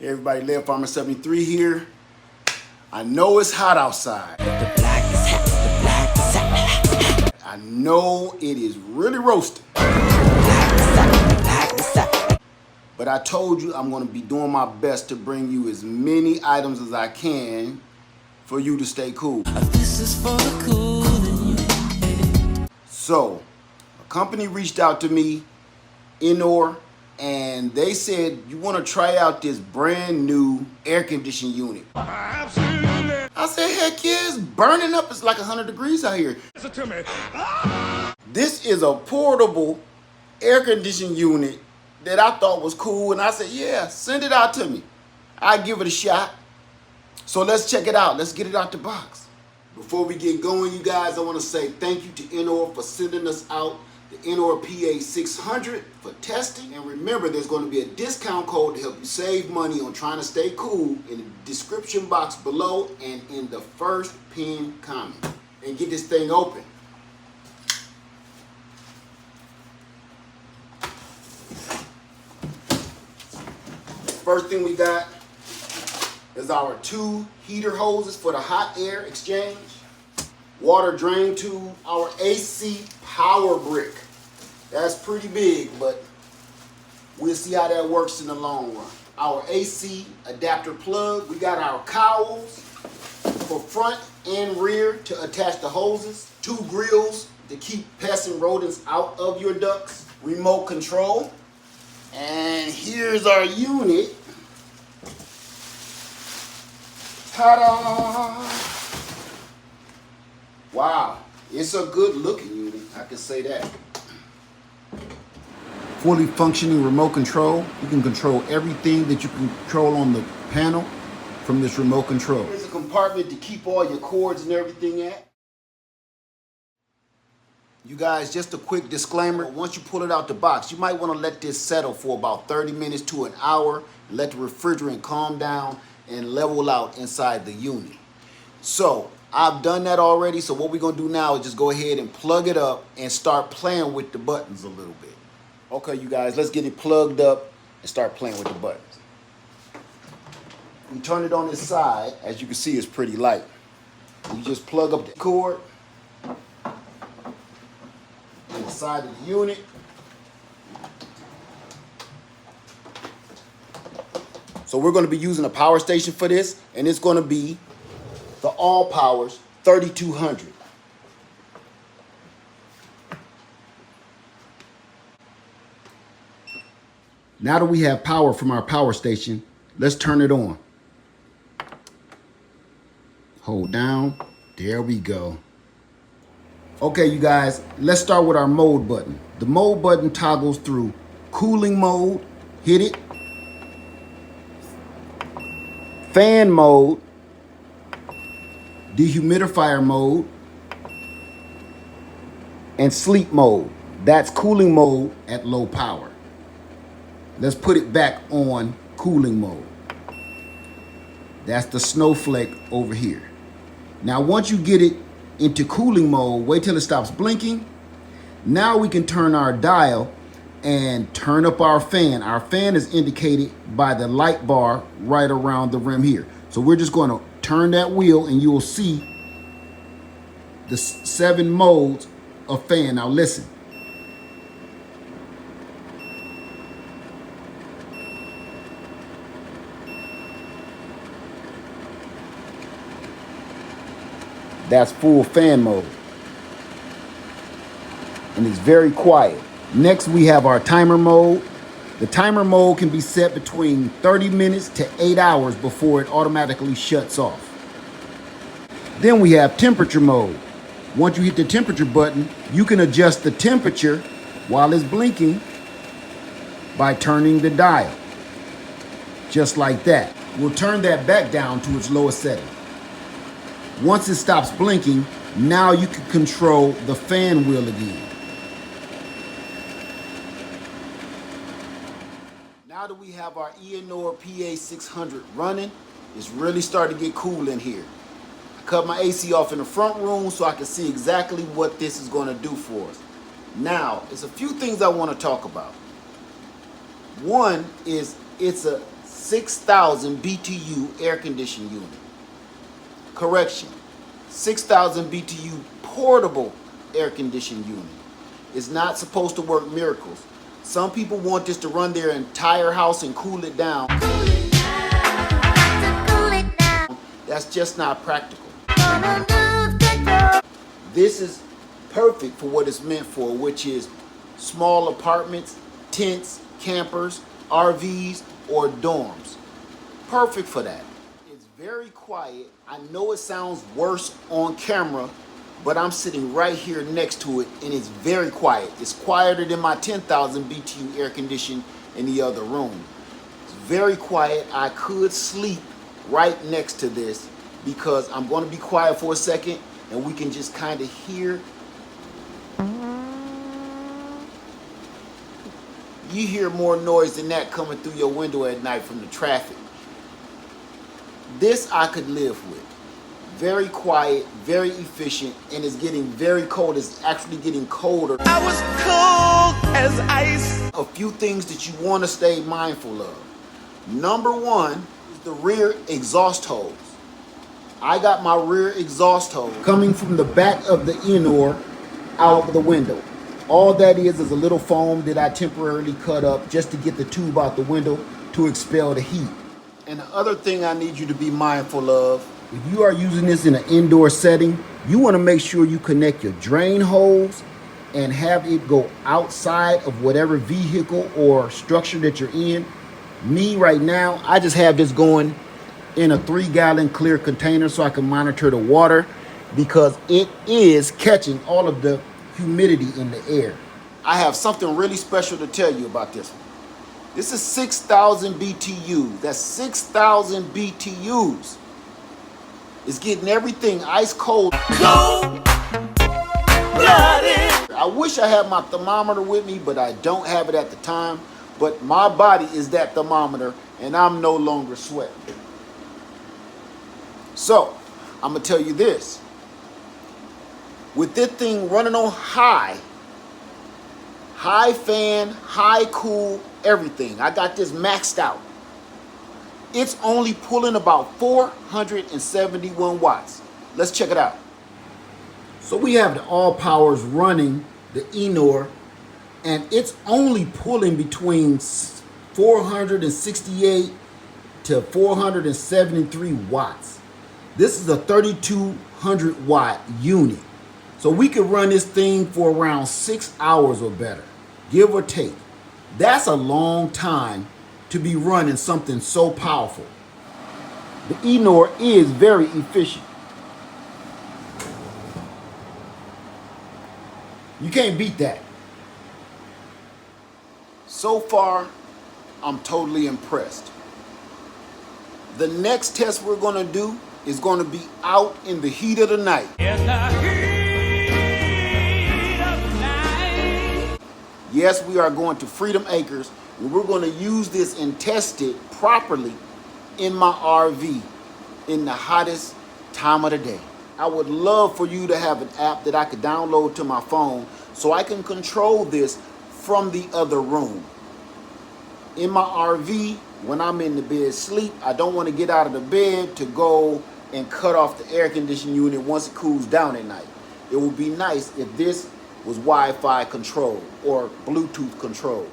Hey everybody, Lead Farmer 73 here. I know it's hot outside. I know it is really roasting. But I told you I'm going to be doing my best to bring you as many items as I can for you to stay cool. This is for the cool. So, a company reached out to me, Eenour, and they said, you want to try out this brand new air conditioning unit. Absolutely. I said, heck yeah, it's burning up. It's like 100 degrees out here. Listen to me. This is a portable air conditioning unit that I thought was cool. And I said, yeah, send it out to me. I'll give it a shot. So let's check it out. Let's get it out the box. Before we get going, you guys, I want to say thank you to Eenour for sending us out the Eenour PA600 for testing. And remember, there's going to be a discount code to help you save money on trying to stay cool in the description box below and in the first pinned comment. And get this thing open. First thing we got is our 2 heater hoses for the hot air exchange, water drain tube, our AC power brick. That's pretty big, but we'll see how that works in the long run. Our AC adapter plug. We got our cowls for front and rear to attach the hoses. 2 grills to keep pests and rodents out of your ducts. Remote control. And here's our unit. Ta-da! Wow, it's a good looking unit, I can say that. Fully functioning remote control. You can control everything that you can control on the panel from this remote control. There's a compartment to keep all your cords and everything at. You guys, just a quick disclaimer. Once you pull it out the box, you might want to let this settle for about 30 minutes to an hour and let the refrigerant calm down and level out inside the unit. So I've done that already. So what we're going to do now is just go ahead and plug it up and start playing with the buttons a little bit. Okay, you guys, let's get it plugged up and start playing with the buttons. We turn it on this side. As you can see, it's pretty light. You just plug up the cord on the side of the unit. So we're going to be using a power station for this, and it's going to be the All Powers 3200. Now that we have power from our power station, let's turn it on. Hold down. There we go. Okay, you guys, let's start with our mode button. The mode button toggles through cooling mode, hit it, fan mode, dehumidifier mode, and sleep mode. That's cooling mode at low power. Let's put it back on cooling mode. That's the snowflake over here. Now, once you get it into cooling mode, wait till it stops blinking. Now we can turn our dial and turn up our fan. Our fan is indicated by the light bar right around the rim here. So we're just going to turn that wheel and you will see the 7 modes of fan. Now listen. That's full fan mode. And it's very quiet. Next, we have our timer mode. The timer mode can be set between 30 minutes to 8 hours before it automatically shuts off. Then we have temperature mode. Once you hit the temperature button, you can adjust the temperature while it's blinking by turning the dial. Just like that. We'll turn that back down to its lowest setting. Once it stops blinking, now you can control the fan wheel again. Now that we have our Eenour PA600 running, it's really starting to get cool in here. I cut my AC off in the front room so I can see exactly what this is going to do for us. Now, there's a few things I want to talk about. One is it's a 6,000 BTU air conditioning unit. Correction, 6,000 BTU portable air conditioning unit. It's not supposed to work miracles. Some people want this to run their entire house and cool it down. That's just not practical. This is perfect for what it's meant for, which is small apartments, tents, campers, RVs, or dorms. Perfect for that. It's very quiet. I know it sounds worse on camera, but I'm sitting right here next to it and it's very quiet. It's quieter than my 10,000 BTU air condition in the other room. It's very quiet. I could sleep right next to this because I'm going to be quiet for a second and we can just kind of hear. You hear more noise than that coming through your window at night from the traffic. This I could live with. Very quiet, very efficient, and it's getting very cold. It's actually getting colder. I was cold as ice. A few things that you want to stay mindful of. Number one is the rear exhaust hose. I got my rear exhaust hose coming from the back of the Eenour out the window. All that is a little foam that I temporarily cut up just to get the tube out the window to expel the heat. And the other thing I need you to be mindful of, if you are using this in an indoor setting, you want to make sure you connect your drain hose and have it go outside of whatever vehicle or structure that you're in. Me right now, I just have this going in a 3-gallon clear container so I can monitor the water because it is catching all of the humidity in the air. I have something really special to tell you about this one. This is 6,000 BTUs. That's 6,000 BTUs. It's getting everything ice cold. Cold-blooded. I wish I had my thermometer with me, but I don't have it at the time. But my body is that thermometer, and I'm no longer sweating. So, I'm going to tell you this. With this thing running on high fan, high cool, everything. I got this maxed out. It's only pulling about 471 watts. Let's check it out. So we have the all powers running the Eenour, and it's only pulling between 468 to 473 watts. This is a 3,200 watt unit. So we could run this thing for around 6 hours or better, give or take. That's a long time to be running something so powerful. The Eenour is very efficient. You can't beat that. So far, I'm totally impressed. The next test we're going to do is going to be out in the heat of the night. Yes, we are going to Freedom Acres, and we're going to use this and test it properly in my RV in the hottest time of the day. I would love for you to have an app that I could download to my phone so I can control this from the other room. In my RV, when I'm in the bed sleep, I don't want to get out of the bed to go and cut off the air conditioning unit once it cools down at night. It would be nice if this was Wi-Fi controlled or Bluetooth controlled.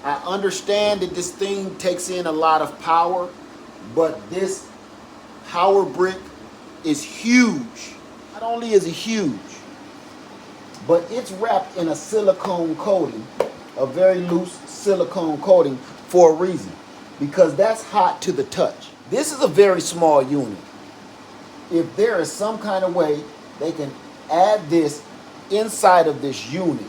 I understand that this thing takes in a lot of power, but this power brick is huge. Not only is it huge, but it's wrapped in a silicone coating, a very loose silicone coating for a reason, because that's hot to the touch. This is a very small unit. If there is some kind of way they can add this inside of this unit,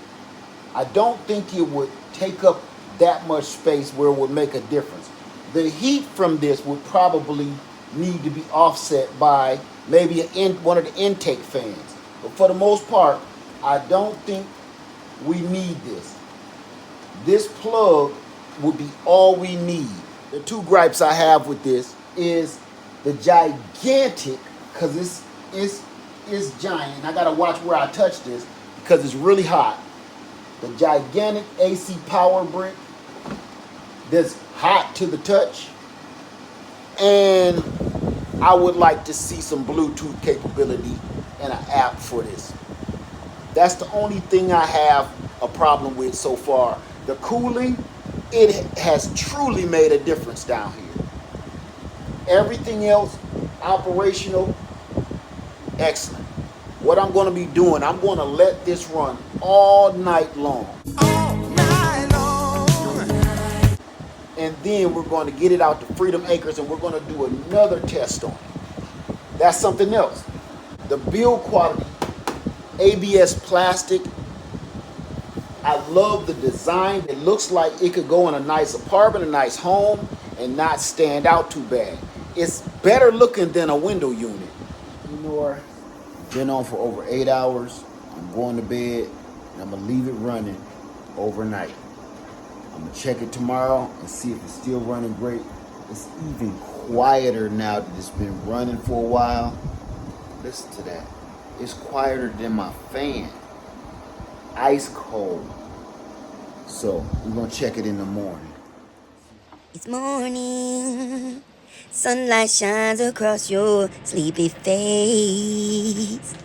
I don't think it would take up that much space where it would make a difference. The heat from this would probably need to be offset by maybe one of the intake fans. But for the most part, I don't think we need this. This plug would be all we need. The two gripes I have with this is the gigantic, because it's giant. I gotta watch where I touch this because it's really hot. The gigantic AC power brick that's hot to the touch. And I would like to see some Bluetooth capability and an app for this. That's the only thing I have a problem with so far. The cooling, it has truly made a difference down here. Everything else, operational, excellent. What I'm going to be doing, I'm going to let this run all night long. All night long. And then we're going to get it out to Freedom Acres and we're going to do another test on it. That's something else. The build quality, ABS plastic. I love the design. It looks like it could go in a nice apartment, a nice home, and not stand out too bad. It's better looking than a window unit. Eenour, been on for over 8 hours. I'm going to bed and I'm gonna leave it running overnight. I'm gonna check it tomorrow and see if it's still running great. It's even quieter now that it's been running for a while. Listen to that. It's quieter than my fan. Ice cold. So we're gonna check it in the morning. It's morning. Sunlight shines across your sleepy face.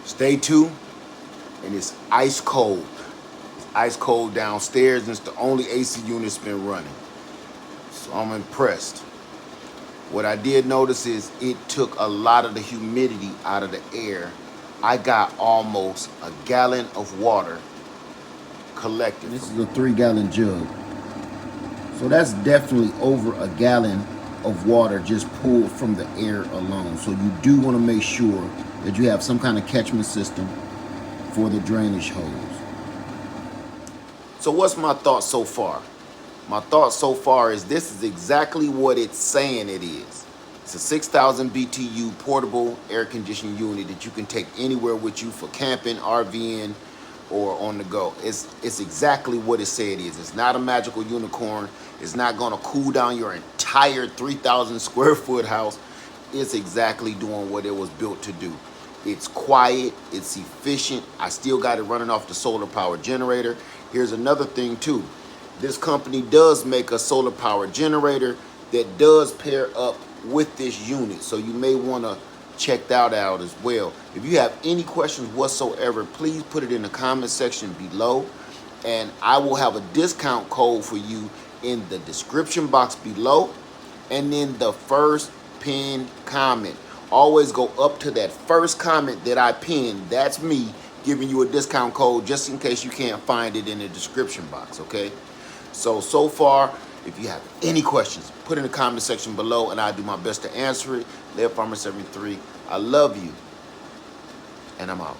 Stay tuned, and it's ice cold. It's ice cold downstairs, and it's the only AC unit that's been running. So I'm impressed. What I did notice is it took a lot of the humidity out of the air. I got almost a gallon of water collected. This is a 3-gallon jug. So that's definitely over a gallon of water just pulled from the air alone. So you do want to make sure that you have some kind of catchment system for the drainage hose. So what's my thought so far? My thought so far is this is exactly what it's saying it is. It's a 6,000 BTU portable air conditioning unit that you can take anywhere with you for camping, RVing, or on the go. It's exactly what it said it is. It's not a magical unicorn. It's not gonna cool down your entire 3,000 square foot house. It's exactly doing what it was built to do. It's quiet, it's efficient. I still got it running off the solar power generator. Here's another thing too. This company does make a solar power generator that does pair up with this unit. So you may wanna check that out as well. If you have any questions whatsoever, please put it in the comment section below. And I will have a discount code for you in the description box below. And then the first pinned comment. Always go up to that first comment that I pinned. That's me giving you a discount code just in case you can't find it in the description box, okay? So far, if you have any questions, put in the comment section below and I'll do my best to answer it. Live Farmer 73, I love you, and I'm out.